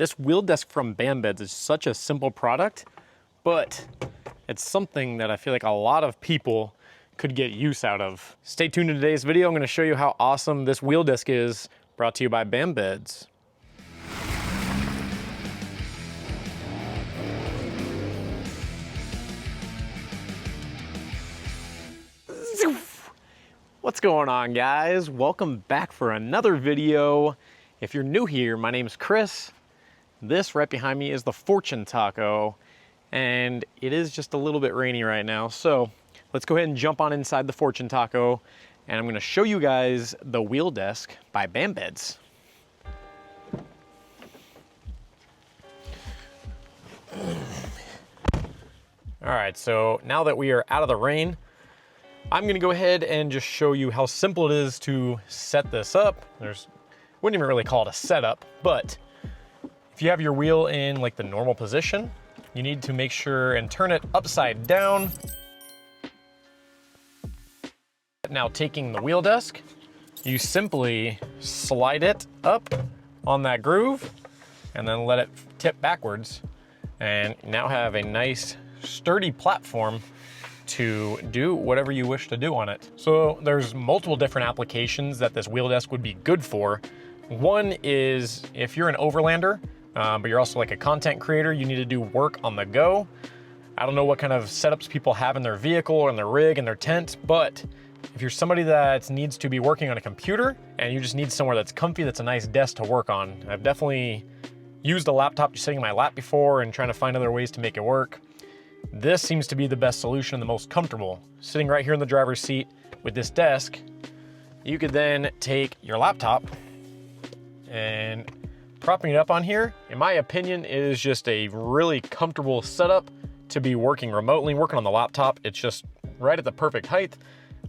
This wheel desk from Bambeds is such a simple product, but it's something that I feel like a lot of people could get use out of. Stay tuned in today's video. I'm gonna show you how awesome this wheel desk is, brought to you by Bambeds. What's going on, guys? Welcome back for another video. If you're new here, my name's Chris. This right behind me is the Fortune Taco, and it is just a little bit rainy right now. So let's go ahead and jump on inside the Fortune Taco, and I'm gonna show you guys the wheel desk by Bambeds. All right, so now that we are out of the rain, I'm gonna go ahead and just show you how simple it is to set this up. Wouldn't even really call it a setup, but if you have your wheel in like the normal position, you need to make sure and turn it upside down. Now taking the wheel desk, you simply slide it up on that groove and then let it tip backwards, and now have a nice sturdy platform to do whatever you wish to do on it. So there's multiple different applications that this wheel desk would be good for. One is if you're an overlander, but you're also like a content creator, you need to do work on the go. I don't know what kind of setups people have in their vehicle or in their rig and their tent, but if you're somebody that needs to be working on a computer and you just need somewhere that's comfy, that's a nice desk to work on. I've definitely used a laptop just sitting in my lap before and trying to find other ways to make it work. This seems to be the best solution, the most comfortable. Sitting right here in the driver's seat with this desk, you could then take your laptop and propping it up on here, in my opinion, is just a really comfortable setup to be working remotely, working on the laptop. It's just right at the perfect height.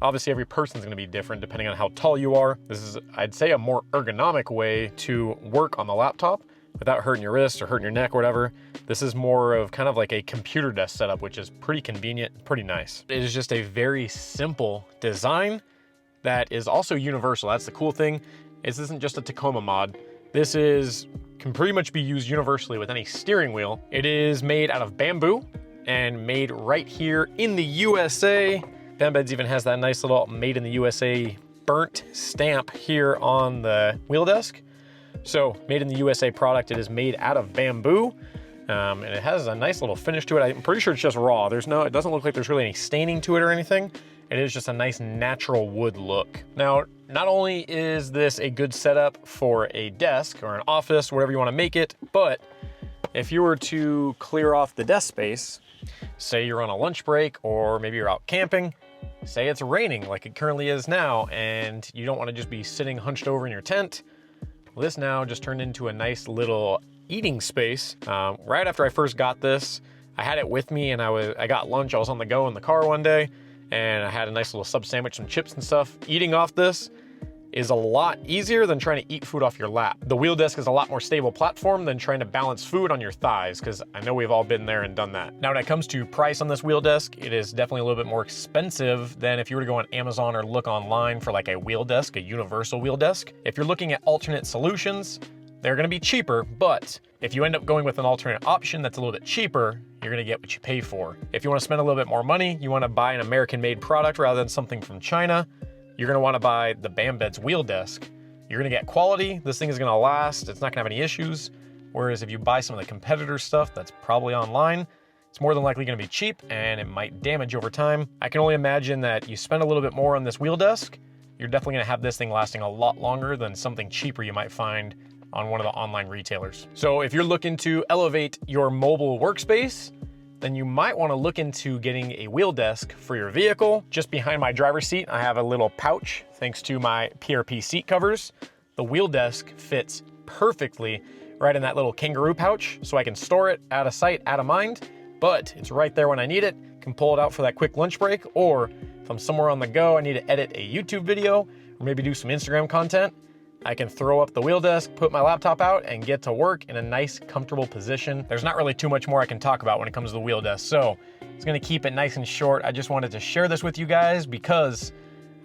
Obviously, every person's gonna be different depending on how tall you are. This is, I'd say, a more ergonomic way to work on the laptop without hurting your wrist or hurting your neck or whatever. This is more of kind of like a computer desk setup, which is pretty convenient, pretty nice. It is just a very simple design that is also universal. That's the cool thing. This isn't just a Tacoma mod. This can pretty much be used universally with any steering wheel. It is made out of bamboo and made right here in the USA. Bambeds even has that nice little made in the USA burnt stamp here on the wheel desk. So made in the USA product, it is made out of bamboo. And it has a nice little finish to it. I'm pretty sure it's just raw. It doesn't look like there's really any staining to it or anything. It is just a nice natural wood look. Now, not only is this a good setup for a desk or an office, whatever you want to make it, but if you were to clear off the desk space, say you're on a lunch break or maybe you're out camping, say it's raining like it currently is now, and you don't want to just be sitting hunched over in your tent, well, this now just turned into a nice little eating space. Right after I first got this, I had it with me and I got lunch. I was on the go in the car one day and I had a nice little sub sandwich, some chips and stuff. Eating off this is a lot easier than trying to eat food off your lap. The wheel desk is a lot more stable platform than trying to balance food on your thighs, because I know we've all been there and done that. Now, when it comes to price on this wheel desk, it is definitely a little bit more expensive than if you were to go on Amazon or look online for like a wheel desk, a universal wheel desk. If you're looking at alternate solutions, they're gonna be cheaper, but if you end up going with an alternate option that's a little bit cheaper, you're gonna get what you pay for. If you wanna spend a little bit more money, you wanna buy an American-made product rather than something from China, you're gonna wanna buy the Bambeds wheel desk. You're gonna get quality, this thing is gonna last, it's not gonna have any issues. Whereas if you buy some of the competitor stuff that's probably online, it's more than likely gonna be cheap and it might damage over time. I can only imagine that you spend a little bit more on this wheel desk, you're definitely gonna have this thing lasting a lot longer than something cheaper you might find on one of the online retailers. So if you're looking to elevate your mobile workspace, then you might wanna look into getting a wheel desk for your vehicle. Just behind my driver's seat, I have a little pouch thanks to my PRP seat covers. The wheel desk fits perfectly right in that little kangaroo pouch, so I can store it out of sight, out of mind, but it's right there when I need it. Can pull it out for that quick lunch break, or if I'm somewhere on the go, I need to edit a YouTube video, or maybe do some Instagram content, I can throw up the wheel desk, put my laptop out, and get to work in a nice, comfortable position. There's not really too much more I can talk about when it comes to the wheel desk, so it's gonna keep it nice and short. I just wanted to share this with you guys because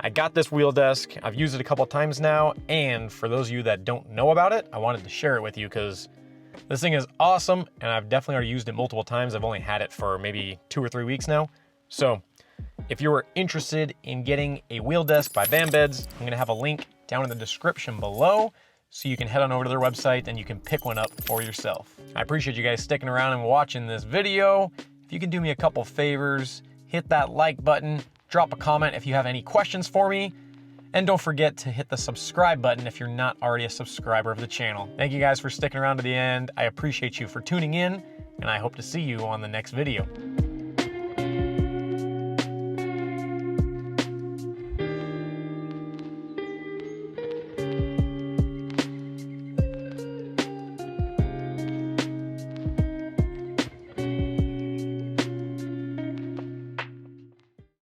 I got this wheel desk. I've used it a couple times now, and for those of you that don't know about it, I wanted to share it with you because This thing is awesome, and I've definitely already used it multiple times. I've only had it for maybe 2 or 3 weeks now. So if you are interested in getting a wheel desk by VanBeds, I'm gonna have a link down in the description below, so you can head on over to their website and you can pick one up for yourself. I appreciate you guys sticking around and watching this video. If you can do me a couple favors, hit that like button, drop a comment if you have any questions for me, and don't forget to hit the subscribe button if you're not already a subscriber of the channel. Thank you guys for sticking around to the end. I appreciate you for tuning in, and I hope to see you on the next video.